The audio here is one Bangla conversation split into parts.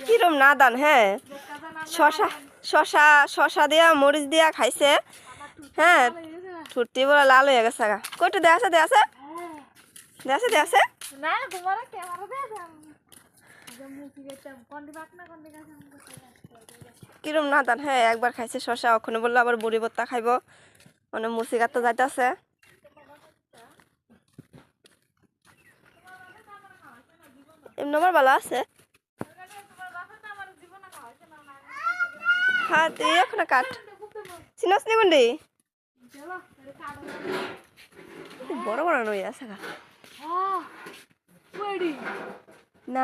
কিরম না দান হ্যাঁ শশা শশা শশা দিয়া মরিচ দিয়া খাইছে হ্যাঁ ঠুটি বলে লাল হয়ে গেছে কইটা দেয়াছে দেয়াছে দেয়াছে দেয়াছে না তোমার ক্যামেরা দে কিরম না দান হ্যাঁ একবার খাইছে শশা ওখানে বললো আবার বড়ি ভর্তা খাইব মানে মুসি কাটতে যাইতেছে এমনি আমার ভালো আছে হ্যাঁ তুই এখন কাট চিনস নি বন্ডি বড় বড় নই আছে না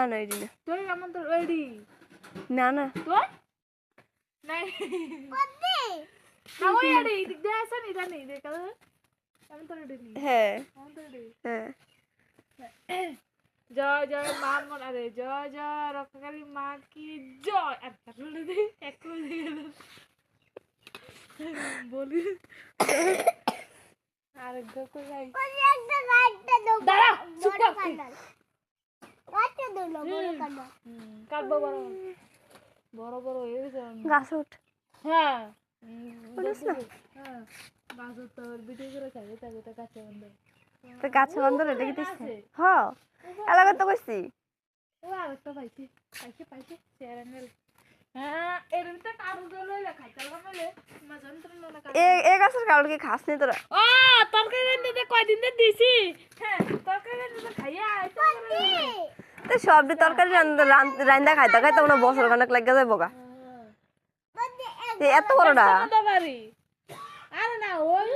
না এডি না না না নাই না ওই আরে দিক দে আছে নি জানি দেখ আমি তো রেডি হ্যাঁ হ্যাঁ জয় জয় মা মন আরে জয় জয় রক্ষাকারী মা কি জয় আর বলে দে এক করে গেল বলি আর একবার কই যাই ওই একটা গাড়টা দাও দাঁড়া চুপ কর গাড়টা দাও না বড় কাটো কাটবো বড় বড় বড় এই গাছ উঠ হ্যাঁ হ্যাঁ গাছ তোর ভিডিও করে খাবে তাকে তো কাছে বন্ধ তো গাছ বন্ধ রেখে দিছে হ্যাঁ এলাকা তো কইছি ও আর তো পাইছি পাইছি চেয়ারেল হ্যাঁ এর ভিতরে কারু লইলা খাইতাম মানে মাজন্ত্রণ না এ গাছের কারণ কি খাস নি তোরা ও তরকারি রান্নাতে কয়দিন দে দিছি হ্যাঁ তরকারি রান্নাতে খাইয়া আইতো তো সব তরকারি রান্দা খাইতা খাইতা কোনো বছর খানেক লাগা যাইব গা এত বড় না আরে না ওই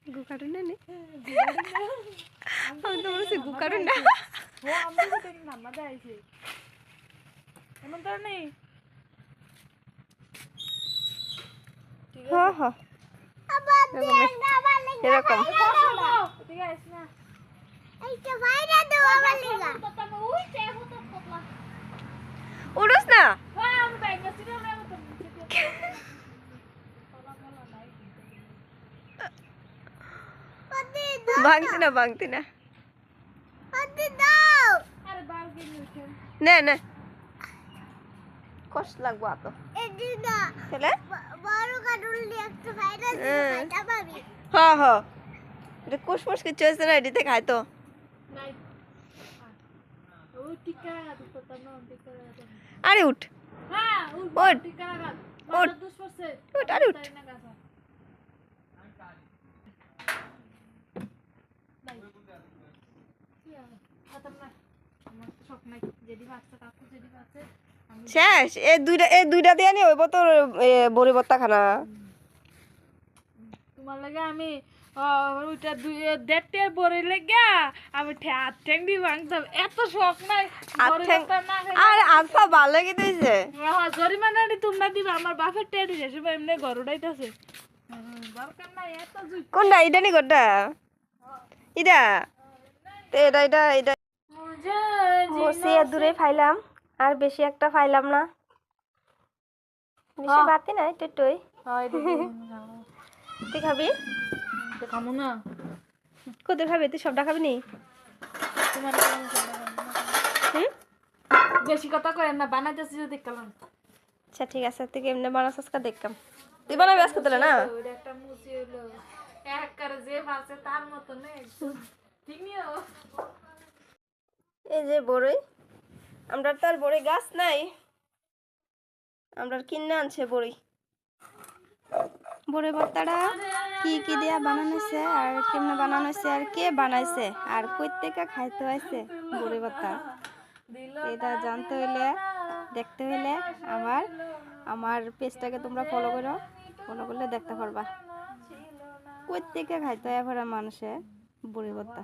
গুকাটুন না আমি তো বলছি গুকাটুন না ও আমি তো নাম্বা দাইছি এমন তো নেই ঠিক আছে হ্যাঁ হ্যাঁ আবার এরকম ঠিক আছে না এইটা বাইরে দাও আমার লাগা তো ওই চেহু তো কতলা উড়স না হ্যাঁ আমি বাইরে ছিল না তো ভাঙতি না আরে দাও আরে বালগি নিছে নে নে কষ্ট লাগবো আতো এডি না চলে বড় কাটুল দিয়ে একটা বাইরে খাইতা পাবি হ্যাঁ হ্যাঁ এটা কুসপুস কি চয়েছে না এডিতে খাই তো নাই ও টিকা তো না টিকা আরে উঠ হ্যাঁ উঠ টিকা লাগাল উঠ 10% উঠ আরে উঠ শেষ এই দুইটা দিয়ে নি হইব তোর বড়ি ভর্তা খানা তোমার লাগে আমি ওইটা দেড়টার বড়ি লেগে আমি হাত ঠ্যাং দিয়ে ভাঙতাম এত শখ নাই আরে আলফা ভালো লাগে দিয়েছে জরিমানাটি তোমরা দিবা আমার বাপের টেডি শেষ এমনি ঘর উঠাইতেছে দরকার নাই এত কোনটা এটা নি কোনটা এটা এটা এটা এটা বসে দূরে ফাইলাম আর বেশি একটা ফাইলাম না বেশি বাতি নাই টেটই তুই খাবি খামো না কত খাবি তুই সবটা খাবি নি তোমার বেশি কথা কয় না বানাইতেছি যদি কালাম আচ্ছা ঠিক আছে তুই কেমনে বানাছস কা দেখতাম তুই বানাবি আজকে তাহলে না ওইটা একটা মুচি হলো এক করে যে ভাসে তার মতো না ঠিক নিও এই যে বড়ই আমরা তার বড়ি গাছ নাই আমরা কিনে আনছে বড়ি বড়ি ভর্তাটা কি কি দিয়া বানানো হয়েছে আর কেমনে বানানো হয়েছে আর কে বানাইছে আর কই থেকে খাইতে হয়েছে বড়ি ভর্তা এটা জানতে হইলে দেখতে হইলে আমার পেজটাকে তোমরা ফলো করো ফলো করলে দেখতে পারবা কই থেকে খাইতে হয় মানুষে বড়ি ভর্তা